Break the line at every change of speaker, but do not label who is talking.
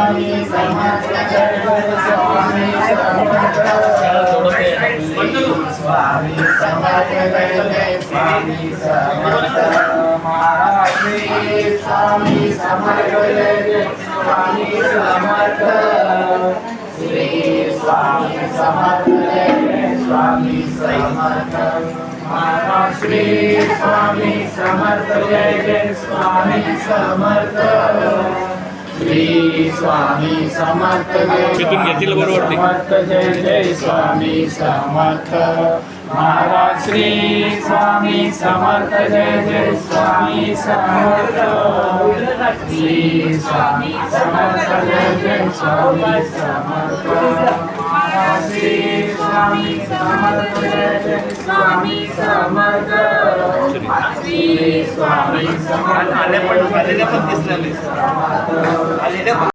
Swami Samarth Jai Jai Swami Samarth Swami Samarth Jai Jai Swami Samarth Maharaj Shri Swami Samarth Jai Jai Swami Samarth Shri Swami Samarth Jai Jai Swami Samarth Maharaj Shri Swami Samarth Jai Jai Swami Samarth Shri Swami Samarth Jai Samarth Jai Jai Swami Samarth Maharaj Shri Swami Samarth Jai Jai Swami Samarth Shri Swami Samarth Jai Jai Swami Samarth Maharaj Shri Swami Samarth Jai Jai Swami Samarth Shri Swami Samarth